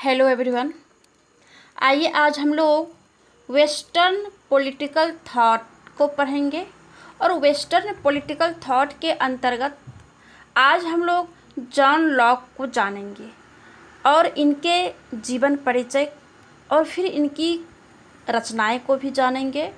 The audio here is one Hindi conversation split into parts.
Hello everyone. आइए आज हम लोग वेस्टर्न पॉलिटिकल थॉट को पढ़ेंगे और वेस्टर्न पॉलिटिकल थॉट के अंतर्गत आज हम लोग जॉन लॉक को जानेंगे और इनके जीवन परिचय और फिर इनकी रचनाएं को भी जानेंगे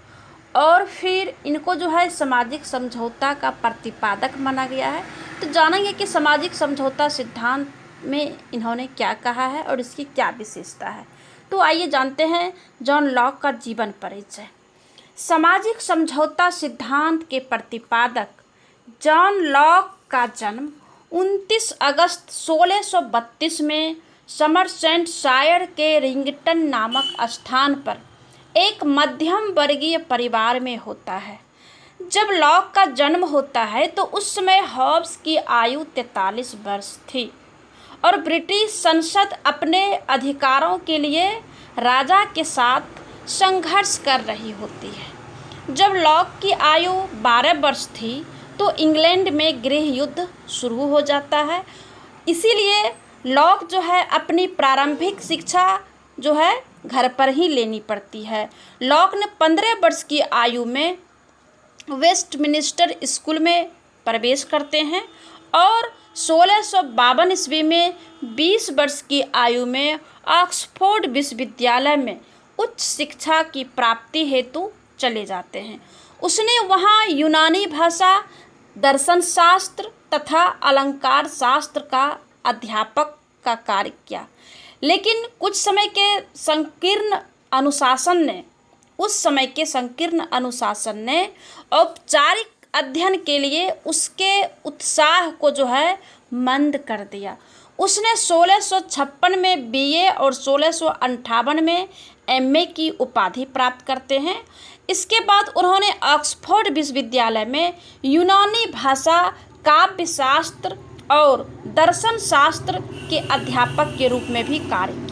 और फिर इनको जो है सामाजिक समझौता का प्रतिपादक माना गया है। तो जानेंगे कि सामाजिक समझौता सिद्धांत में इन्होंने क्या कहा है और इसकी क्या विशेषता है। तो आइए जानते हैं जॉन लॉक का जीवन परिचय। सामाजिक समझौता सिद्धांत के प्रतिपादक जॉन लॉक का जन्म 29 अगस्त 1632 में समरसेटशायर के रिंगटन नामक स्थान पर एक मध्यम वर्गीय परिवार में होता है। जब लॉक का जन्म होता है तो उस समय हॉब्स की आयु 43 वर्ष थी और ब्रिटिश संसद अपने अधिकारों के लिए राजा के साथ संघर्ष कर रही होती है। जब लॉक की आयु 12 वर्ष थी तो इंग्लैंड में गृह युद्ध शुरू हो जाता है। इसीलिए लॉक जो है अपनी प्रारंभिक शिक्षा जो है घर पर ही लेनी पड़ती है। लॉक ने 15 वर्ष की आयु में वेस्टमिनिस्टर स्कूल में प्रवेश करते हैं और 1652 ईस्वी में 20 वर्ष की आयु में ऑक्सफोर्ड विश्वविद्यालय में उच्च शिक्षा की प्राप्ति हेतु चले जाते हैं। उसने वहाँ यूनानी भाषा, दर्शन शास्त्र तथा अलंकार शास्त्र का अध्यापक का कार्य किया। लेकिन उस समय के संकीर्ण अनुशासन ने औपचारिक अध्ययन के लिए उसके उत्साह को जो है मंद कर दिया। उसने 1656 में बीए और 1658 में एमए की उपाधि प्राप्त करते हैं। इसके बाद उन्होंने ऑक्सफोर्ड विश्वविद्यालय में यूनानी भाषा, काव्य शास्त्र और दर्शन शास्त्र के अध्यापक के रूप में भी कार्य किया।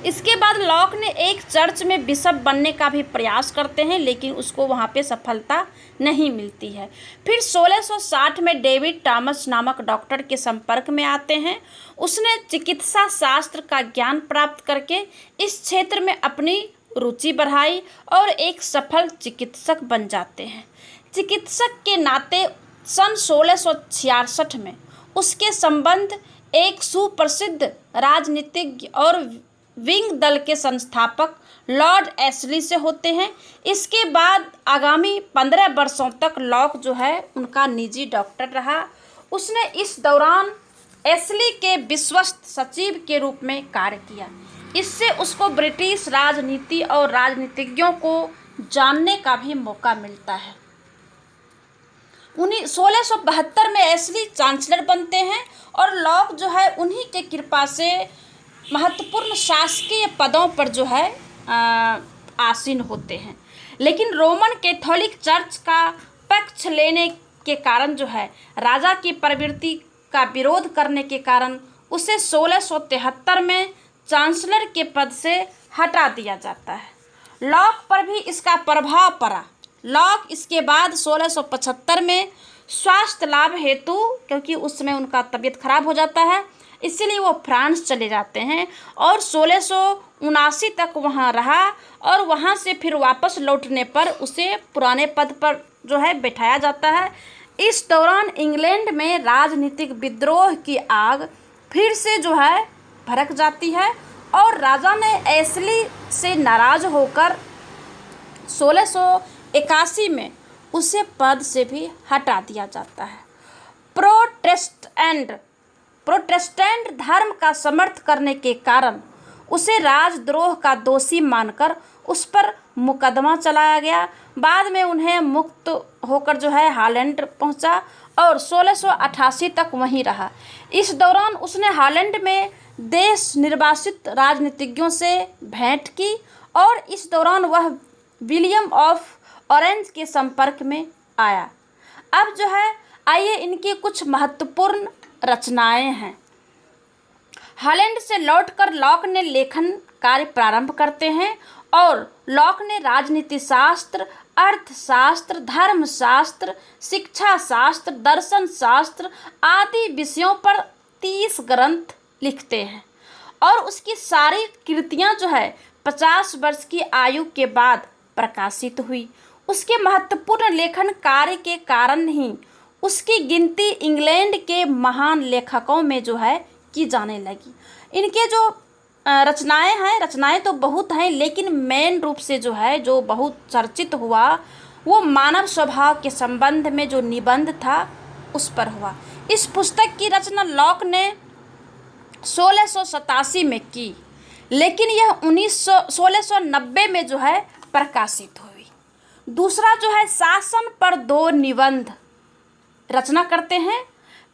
इसके बाद लॉक ने एक चर्च में बिशप बनने का भी प्रयास करते हैं, लेकिन उसको वहाँ पे सफलता नहीं मिलती है। फिर 1660 में डेविड टॉमस नामक डॉक्टर के संपर्क में आते हैं। उसने चिकित्सा शास्त्र का ज्ञान प्राप्त करके इस क्षेत्र में अपनी रुचि बढ़ाई और एक सफल चिकित्सक बन जाते हैं। चिकित्सक के नाते सन 1666 में उसके संबंध एक सुप्रसिद्ध राजनीतिज्ञ और विंग दल के संस्थापक लॉर्ड एशली से होते हैं। इसके बाद आगामी 15 वर्षों तक लॉक जो है उनका निजी डॉक्टर रहा। उसने इस दौरान एशली के विश्वस्त सचिव के रूप में कार्य किया। इससे उसको ब्रिटिश राजनीति और राजनीतिज्ञों को जानने का भी मौका मिलता है। 1672 में एशली चांसलर बनते हैं और लॉक जो है उन्हीं के कृपा से महत्वपूर्ण शासकीय पदों पर जो है आसीन होते हैं। लेकिन रोमन कैथोलिक चर्च का पक्ष लेने के कारण जो है राजा की प्रवृत्ति का विरोध करने के कारण उसे 1673 में चांसलर के पद से हटा दिया जाता है। लॉक पर भी इसका प्रभाव पड़ा। लॉक इसके बाद 1675 में स्वास्थ्य लाभ हेतु, क्योंकि उस समय उनका तबीयत खराब हो जाता है, इसीलिए वो फ्रांस चले जाते हैं और 1679 तक वहाँ रहा और वहाँ से फिर वापस लौटने पर उसे पुराने पद पर जो है बैठाया जाता है। इस दौरान इंग्लैंड में राजनीतिक विद्रोह की आग फिर से जो है भड़क जाती है और राजा ने एशली से नाराज होकर 1681 में उसे पद से भी हटा दिया जाता है। प्रोटेस्टेंट धर्म का समर्थन करने के कारण उसे राजद्रोह का दोषी मानकर उस पर मुकदमा चलाया गया। बाद में उन्हें मुक्त होकर जो है हॉलैंड पहुंचा और 1688 तक वहीं रहा। इस दौरान उसने हॉलैंड में देश निर्वासित राजनीतिज्ञों से भेंट की और इस दौरान वह विलियम ऑफ ऑरेंज के संपर्क में आया। अब जो है आइए इनकी कुछ महत्वपूर्ण रचनाएं हैं। हॉलैंड से लौटकर लॉक ने लेखन कार्य प्रारंभ करते हैं और लॉक ने राजनीति शास्त्र, अर्थशास्त्र, धर्मशास्त्र, शिक्षा शास्त्र, दर्शन शास्त्र आदि विषयों पर 30 ग्रंथ लिखते हैं और उसकी सारी कृतियां जो है 50 वर्ष की आयु के बाद प्रकाशित हुई। उसके महत्वपूर्ण लेखन कार्य के कारण ही उसकी गिनती इंग्लैंड के महान लेखकों में जो है की जाने लगी। इनके जो रचनाएं तो बहुत हैं, लेकिन मेन रूप से जो है जो बहुत चर्चित हुआ वो मानव स्वभाव के संबंध में जो निबंध था उस पर हुआ। इस पुस्तक की रचना लॉक ने 1687 में की, लेकिन यह 1690 में जो है प्रकाशित हुई। दूसरा जो है शासन पर 2 निबंध रचना करते हैं।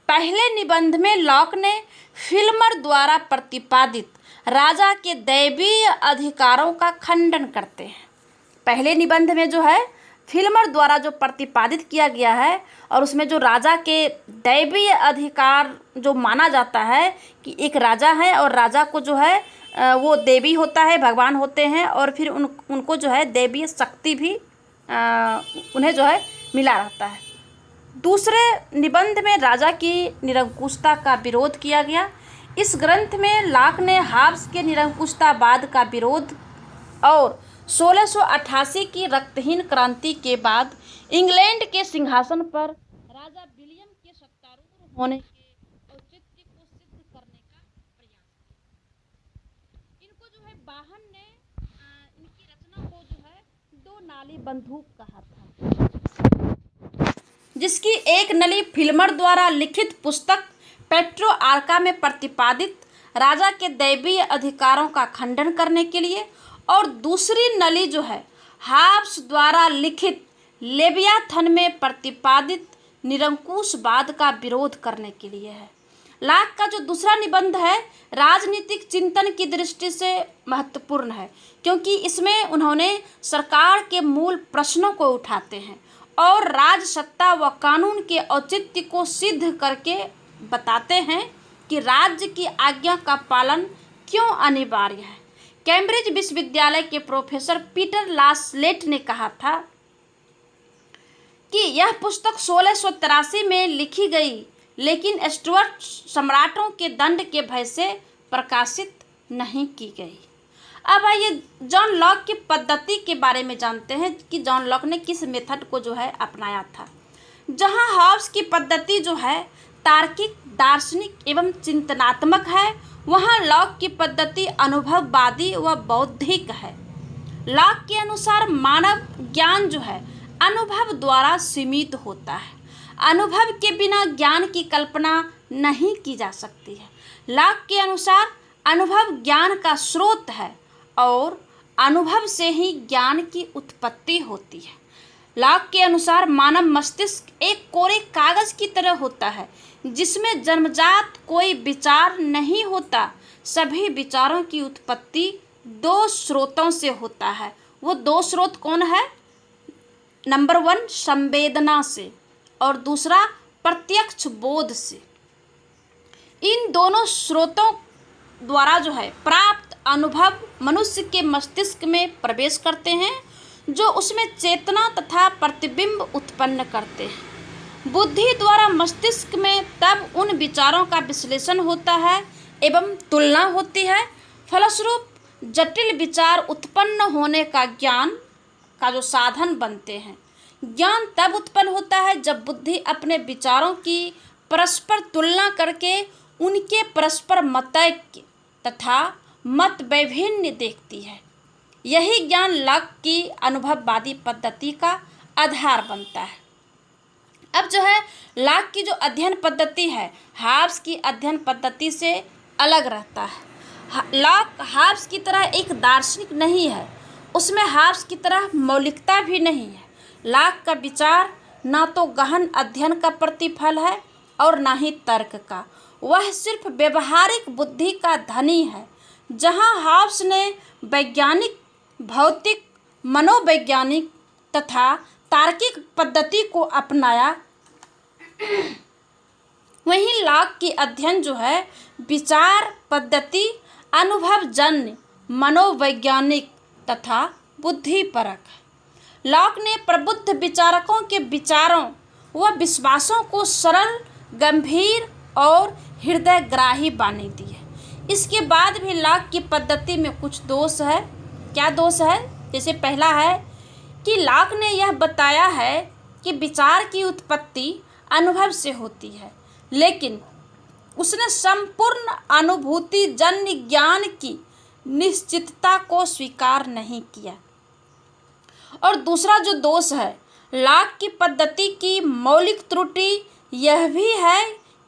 पहले निबंध में लॉक ने फिल्मर द्वारा प्रतिपादित राजा के दैवीय अधिकारों का खंडन करते हैं। पहले निबंध में जो है फिल्मर द्वारा जो प्रतिपादित किया गया है और उसमें जो राजा के दैवीय अधिकार जो माना जाता है कि एक राजा है और राजा को जो है वो देवी होता है, भगवान होते हैं, और फिर उनको जो है दैवीय शक्ति भी उन्हें जो है मिला रहता है। दूसरे निबंध में राजा की निरंकुशता का विरोध किया गया। इस ग्रंथ में लॉक ने हॉब्स के निरंकुशतावाद का विरोध और 1688 की रक्तहीन क्रांति के बाद इंग्लैंड के सिंहासन पर राजा विलियम के सत्तारूढ़ होने के औचित्य को सिद्ध करने का प्रयास किया। इनको जो है बाहन ने इनकी रचना को जो है 2 नाली बंदूक कहा था, जिसकी एक नली फिल्मर द्वारा लिखित पुस्तक पेट्रो आर्का में प्रतिपादित राजा के दैवीय अधिकारों का खंडन करने के लिए, और दूसरी नली जो है हॉब्स द्वारा लिखित लेवियाथन में प्रतिपादित निरंकुशवाद का विरोध करने के लिए है। लॉक का जो दूसरा निबंध है राजनीतिक चिंतन की दृष्टि से महत्वपूर्ण है, क्योंकि इसमें उन्होंने सरकार के मूल प्रश्नों को उठाते हैं और राजसत्ता व कानून के औचित्य को सिद्ध करके बताते हैं कि राज्य की आज्ञा का पालन क्यों अनिवार्य है। कैम्ब्रिज विश्वविद्यालय के प्रोफेसर पीटर लासलेट ने कहा था कि यह पुस्तक 1683 में लिखी गई, लेकिन स्टुअर्ट सम्राटों के दंड के भय से प्रकाशित नहीं की गई। अब आइए जॉन लॉक की पद्धति के बारे में जानते हैं कि जॉन लॉक ने किस मेथड को जो है अपनाया था। जहां हॉब्स की पद्धति जो है तार्किक, दार्शनिक एवं चिंतनात्मक है, वहां लॉक की पद्धति अनुभववादी व बौद्धिक है। लॉक के अनुसार मानव ज्ञान जो है अनुभव द्वारा सीमित होता है। अनुभव के बिना ज्ञान की कल्पना नहीं की जा सकती है। लॉक के अनुसार अनुभव ज्ञान का स्रोत है और अनुभव से ही ज्ञान की उत्पत्ति होती है। लॉक के अनुसार मानव मस्तिष्क एक कोरे कागज की तरह होता है, जिसमें जन्मजात कोई विचार नहीं होता। सभी विचारों की उत्पत्ति 2 स्रोतों से होता है। वो 2 स्रोत कौन है? नंबर 1 संवेदना से और दूसरा प्रत्यक्ष बोध से। इन दोनों स्रोतों द्वारा जो है प्राप्त अनुभव मनुष्य के मस्तिष्क में प्रवेश करते हैं, जो उसमें चेतना तथा प्रतिबिंब उत्पन्न करते हैं। बुद्धि द्वारा मस्तिष्क में तब उन विचारों का विश्लेषण होता है एवं तुलना होती है। फलस्वरूप जटिल विचार उत्पन्न होने का ज्ञान का जो साधन बनते हैं। ज्ञान तब उत्पन्न होता है जब बुद्धि अपने विचारों की परस्पर तुलना करके उनके परस्पर मतैक्य तथा मत वैभिन्न देखती है। यही ज्ञान लॉक की अनुभववादी पद्धति का आधार बनता है। अब जो है लॉक की जो अध्ययन पद्धति है हॉब्स की अध्ययन पद्धति से अलग रहता है। लॉक हॉब्स की तरह एक दार्शनिक नहीं है, उसमें हॉब्स की तरह मौलिकता भी नहीं है। लॉक का विचार ना तो गहन अध्ययन का प्रतिफल है और ना ही तर्क का, वह सिर्फ व्यवहारिक बुद्धि का धनी है। जहाँ हॉब्स ने वैज्ञानिक, भौतिक, मनोवैज्ञानिक तथा तार्किक पद्धति को अपनाया, वहीं लॉक की अध्ययन जो है विचार पद्धति अनुभवजन्य, मनोवैज्ञानिक तथा बुद्धिपरक है। लॉक ने प्रबुद्ध विचारकों के विचारों व विश्वासों को सरल, गंभीर और हृदयग्राही बानी दी है। इसके बाद भी लॉक की पद्धति में कुछ दोष है। क्या दोष है? जैसे पहला है कि लॉक ने यह बताया है कि विचार की उत्पत्ति अनुभव से होती है, लेकिन उसने संपूर्ण अनुभूति जन्य ज्ञान की निश्चितता को स्वीकार नहीं किया। और दूसरा जो दोष है लॉक की पद्धति की मौलिक त्रुटि यह भी है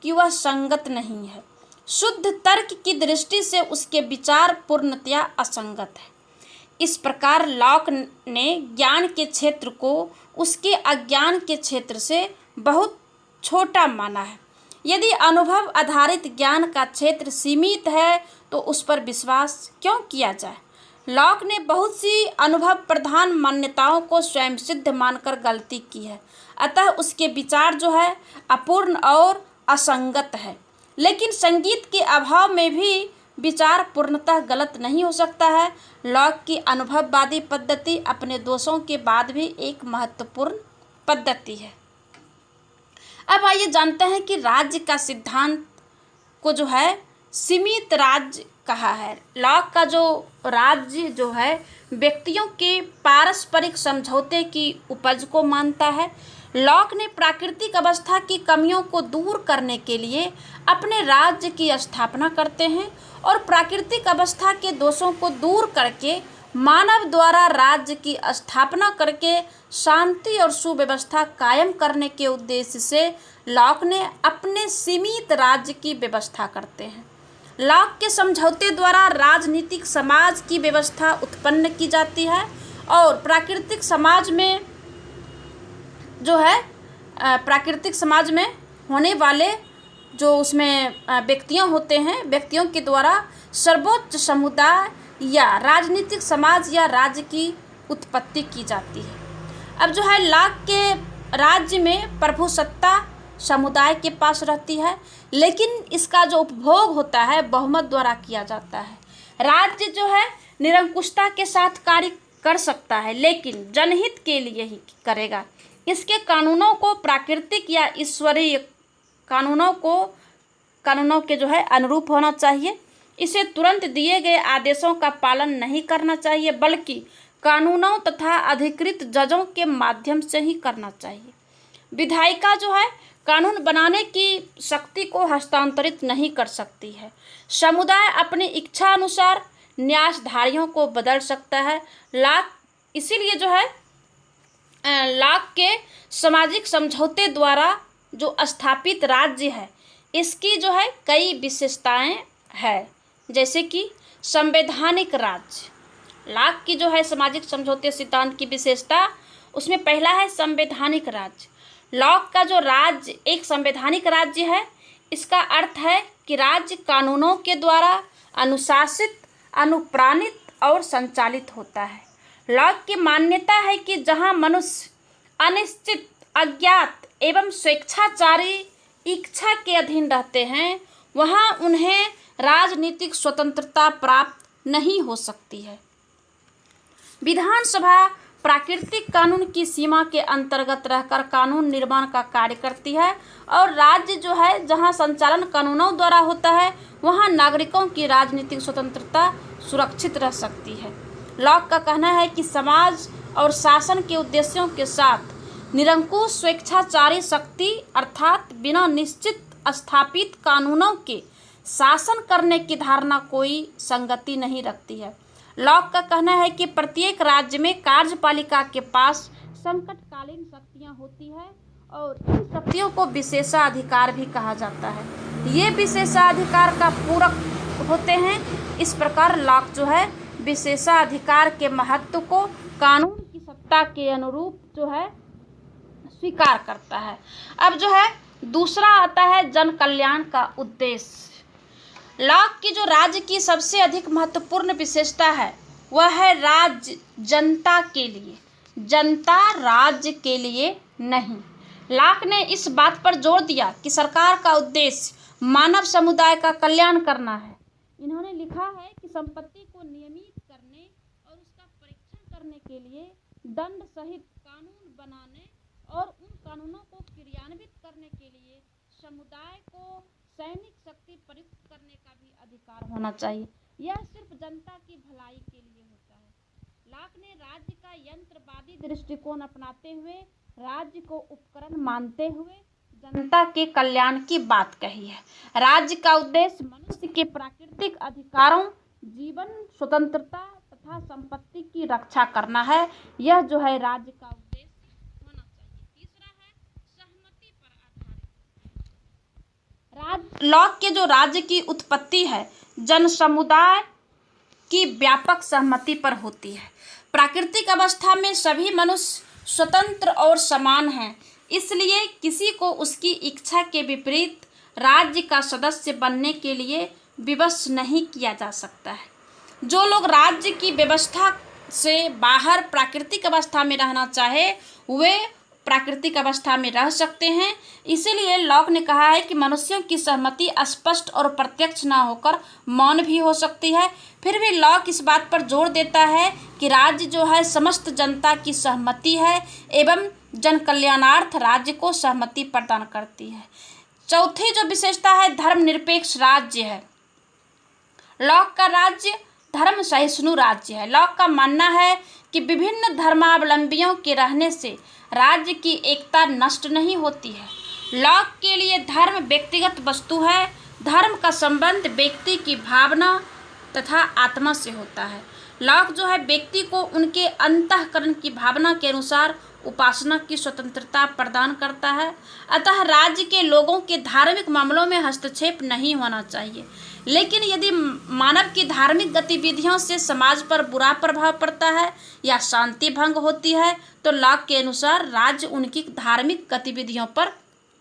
कि वह संगत नहीं है। शुद्ध तर्क की दृष्टि से उसके विचार पूर्णतया असंगत है। इस प्रकार लॉक ने ज्ञान के क्षेत्र को उसके अज्ञान के क्षेत्र से बहुत छोटा माना है। यदि अनुभव आधारित ज्ञान का क्षेत्र सीमित है तो उस पर विश्वास क्यों किया जाए? लॉक ने बहुत सी अनुभव प्रधान मान्यताओं को स्वयं सिद्ध मानकर गलती की है, अतः उसके विचार जो है अपूर्ण और असंगत है। लेकिन संगीत के अभाव में भी विचार पूर्णतः गलत नहीं हो सकता है। लॉक की अनुभववादी पद्धति अपने दोषों के बाद भी एक महत्वपूर्ण पद्धति है। अब आइए जानते हैं कि राज्य का सिद्धांत को जो है सीमित राज्य कहा है। लॉक का जो राज्य जो है व्यक्तियों के पारस्परिक समझौते की उपज को मानता है। लॉक ने प्राकृतिक अवस्था की कमियों को दूर करने के लिए अपने राज्य की स्थापना करते हैं और प्राकृतिक अवस्था के दोषों को दूर करके मानव द्वारा राज्य की स्थापना करके शांति और सुव्यवस्था कायम करने के उद्देश्य से लॉक ने अपने सीमित राज्य की व्यवस्था करते हैं। लॉक के समझौते द्वारा राजनीतिक समाज की व्यवस्था उत्पन्न की जाती है और प्राकृतिक समाज में जो है प्राकृतिक समाज में होने वाले जो उसमें व्यक्तियों होते हैं, व्यक्तियों के द्वारा सर्वोच्च समुदाय या राजनीतिक समाज या राज्य की उत्पत्ति की जाती है। अब जो है लॉक के राज्य में प्रभुसत्ता समुदाय के पास रहती है, लेकिन इसका जो उपभोग होता है बहुमत द्वारा किया जाता है। राज्य जो है निरंकुशता के साथ कार्य कर सकता है, लेकिन जनहित के लिए ही करेगा। इसके कानूनों को प्राकृतिक या ईश्वरीय कानूनों के जो है अनुरूप होना चाहिए। इसे तुरंत दिए गए आदेशों का पालन नहीं करना चाहिए, बल्कि कानूनों तथा अधिकृत जजों के माध्यम से ही करना चाहिए। विधायिका जो है कानून बनाने की शक्ति को हस्तांतरित नहीं कर सकती है। समुदाय अपनी इच्छा अनुसार न्यासधारियों को बदल सकता है। लॉक इसीलिए जो है लॉक के सामाजिक समझौते द्वारा जो स्थापित राज्य है इसकी जो है कई विशेषताएं हैं, जैसे कि संवैधानिक राज्य। लॉक की जो है सामाजिक समझौते सिद्धांत की विशेषता उसमें पहला है संवैधानिक राज्य। लॉक का जो राज्य एक संवैधानिक राज्य है, इसका अर्थ है कि राज्य कानूनों के द्वारा अनुशासित, अनुप्राणित और संचालित होता है। लॉक की मान्यता है कि जहां मनुष्य अनिश्चित, अज्ञात एवं स्वेच्छाचारी इच्छा के अधीन रहते हैं वहां उन्हें राजनीतिक स्वतंत्रता प्राप्त नहीं हो सकती है। विधानसभा प्राकृतिक कानून की सीमा के अंतर्गत रहकर कानून निर्माण का कार्य करती है और राज्य जो है जहां संचालन कानूनों द्वारा होता है वहां नागरिकों की राजनीतिक स्वतंत्रता सुरक्षित रह सकती है। लॉक का कहना है कि समाज और शासन के उद्देश्यों के साथ निरंकुश स्वेच्छाचारी शक्ति अर्थात बिना निश्चित स्थापित कानूनों के शासन करने की धारणा कोई संगति नहीं रखती है। लॉक का कहना है कि प्रत्येक राज्य में कार्यपालिका के पास संकटकालीन शक्तियां होती है और इन शक्तियों को विशेषाधिकार भी कहा जाता है। ये विशेषाधिकार का पूरक होते हैं। इस प्रकार लॉक जो है विशेषाधिकार के महत्व को कानून की सत्ता के अनुरूप जो है स्वीकार करता है। अब जो है दूसरा आता है जन कल्याण का उद्देश्य। लॉक की जो राज्य की सबसे अधिक महत्वपूर्ण विशेषता है वह है राज्य जनता के लिए, जनता राज्य के लिए नहीं। लॉक ने इस बात पर जोर दिया कि सरकार का उद्देश्य मानव समुदाय का कल्याण करना है। इन्होंने लिखा है कि संपत्ति को नियमित करने और उसका परीक्षण करने के लिए दंड सहित कानून बनाने और उन कानूनों को क्रियान्वित करने के लिए समुदाय को सैनिक शक्ति प्रयुक्त करने का भी अधिकार होना चाहिए। यह सिर्फ जनता की भलाई के लिए होता है। लॉक ने राज्य का यंत्रवादी दृष्टिकोण अपनाते हुए राज्य को उपकरण मानते हुए जनता के कल्याण की बात कही है। राज्य का उद्देश्य मनुष्य के प्राकृतिक अधिकारों, जीवन, स्वतंत्रता तथा संपत्ति की रक्षा करना है। यह जो है राज्य का उद्देश्य होना चाहिए। तीसरा है सहमति पर आधारित। लॉक के जो राज्य की उत्पत्ति है जन समुदाय की व्यापक सहमति पर होती है। प्राकृतिक अवस्था में सभी मनुष्य स्वतंत्र और समान हैं, इसलिए किसी को उसकी इच्छा के विपरीत राज्य का सदस्य बनने के लिए विवश नहीं किया जा सकता है। जो लोग राज्य की व्यवस्था से बाहर प्राकृतिक अवस्था में रहना चाहे वे प्राकृतिक अवस्था में रह सकते हैं। इसीलिए लॉक ने कहा है कि मनुष्यों की सहमति स्पष्ट और प्रत्यक्ष न होकर मौन भी हो सकती है। फिर भी लॉक इस बात पर जोर देता है कि राज्य जो है समस्त जनता की सहमति है एवं जन कल्याणार्थ राज्य को सहमति प्रदान करती है। चौथी जो विशेषता है धर्मनिरपेक्ष राज्य है। लॉक का राज्य धर्म सहिष्णु राज्य है। लॉक का मानना है कि विभिन्न धर्मावलंबियों के रहने से राज्य की एकता नष्ट नहीं होती है। लॉक के लिए धर्म व्यक्तिगत वस्तु है। धर्म का संबंध व्यक्ति की भावना तथा आत्मा से होता है। लॉक जो है व्यक्ति को उनके अंतःकरण की भावना के अनुसार उपासना की स्वतंत्रता प्रदान करता है। अतः राज्य के लोगों के धार्मिक मामलों में हस्तक्षेप नहीं होना चाहिए। लेकिन यदि मानव की धार्मिक गतिविधियों से समाज पर बुरा प्रभाव पड़ता है या शांति भंग होती है तो लॉक के अनुसार राज्य उनकी धार्मिक गतिविधियों पर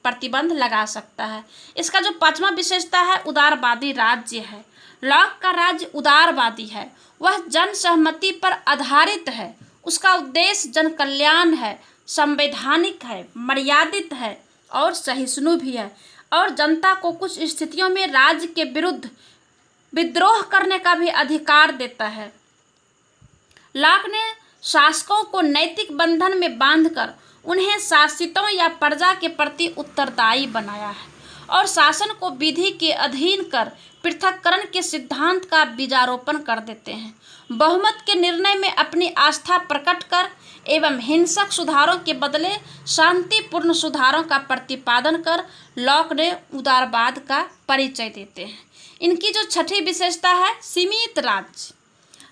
प्रतिबंध लगा सकता है। इसका जो पांचवा विशेषता है उदारवादी राज्य है। लॉक का राज्य उदारवादी है। वह जन सहमति पर आधारित है। उसका उद्देश्य जन कल्याण है, संवैधानिक है, मर्यादित है और सहिष्णु भी है और जनता को कुछ स्थितियों में राज्य के विरुद्ध विद्रोह करने का भी अधिकार देता है। लॉक ने शासकों को नैतिक बंधन में बांधकर उन्हें शासितों या प्रजा के प्रति उत्तरदायी बनाया है और शासन को विधि के अधीन कर पृथक्करण के सिद्धांत का बीजारोपण कर देते हैं। बहुमत के निर्णय में अपनी आस्था प्रकट कर एवं हिंसक सुधारों के बदले शांतिपूर्ण सुधारों का प्रतिपादन कर लॉक ने उदारवाद का परिचय देते हैं। इनकी जो छठी विशेषता है सीमित राज्य।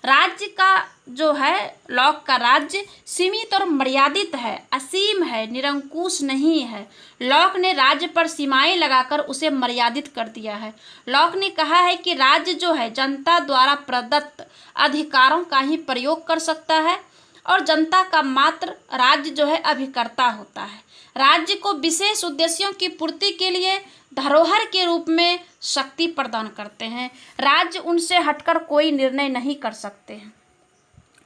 राज्य का जो है लॉक का राज्य सीमित और मर्यादित है, असीम है, निरंकुश नहीं है। लॉक ने राज्य पर सीमाएं लगाकर उसे मर्यादित कर दिया है। लॉक ने कहा है कि राज्य जो है जनता द्वारा प्रदत्त अधिकारों का ही प्रयोग कर सकता है और जनता का मात्र राज्य जो है अभिकर्ता होता है। राज्य को विशेष उद्देश्यों की पूर्ति के लिए धरोहर के रूप में शक्ति प्रदान करते हैं। राज्य उनसे हटकर कोई निर्णय नहीं कर सकते हैं।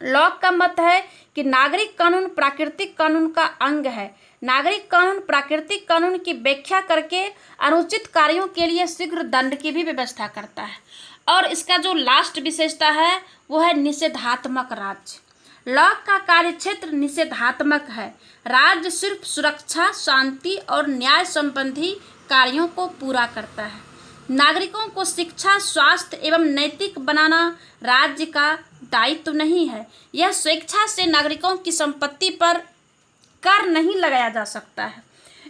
लॉक का मत है कि नागरिक कानून प्राकृतिक कानून का अंग है। नागरिक कानून प्राकृतिक कानून की व्याख्या करके अनुचित कार्यों के लिए शीघ्र दंड की भी व्यवस्था करता है। और इसका जो लास्ट विशेषता है वो है निषेधात्मक राज्य। लॉक का कार्यक्षेत्र निषेधात्मक है। राज्य सिर्फ सुरक्षा, शांति और न्याय संबंधी कार्यों को पूरा करता है। नागरिकों को शिक्षा, स्वास्थ्य एवं नैतिक बनाना राज्य का दायित्व नहीं है। यह स्वेच्छा से नागरिकों की संपत्ति पर कर नहीं लगाया जा सकता है।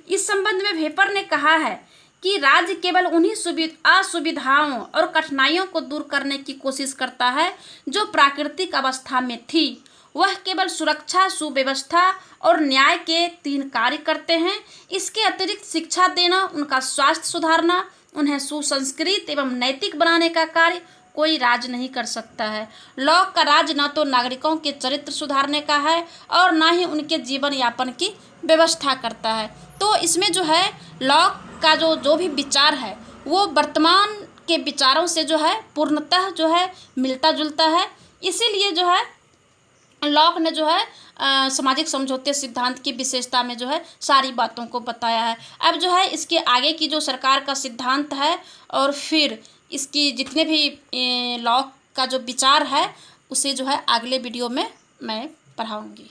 इस संबंध में वेपर ने कहा है कि राज्य केवल उन्हीं असुविधाओं और कठिनाइयों को दूर करने की कोशिश करता है जो प्राकृतिक अवस्था में थी। वह केवल सुरक्षा, सुव्यवस्था और न्याय के 3 कार्य करते हैं। इसके अतिरिक्त शिक्षा देना, उनका स्वास्थ्य सुधारना, उन्हें सुसंस्कृत एवं नैतिक बनाने का कार्य कोई राज्य नहीं कर सकता है। लॉक का राज्य न तो नागरिकों के चरित्र सुधारने का है और न ही उनके जीवन यापन की व्यवस्था करता है। तो इसमें जो है लॉक का जो भी विचार है वो वर्तमान के विचारों से जो है पूर्णतः जो है मिलता जुलता है। इसीलिए जो है लॉक ने जो है सामाजिक समझौते सिद्धांत की विशेषता में जो है सारी बातों को बताया है। अब जो है इसके आगे की जो सरकार का सिद्धांत है और फिर इसकी जितने भी लॉक का जो विचार है उसे जो है अगले वीडियो में मैं पढ़ाऊंगी।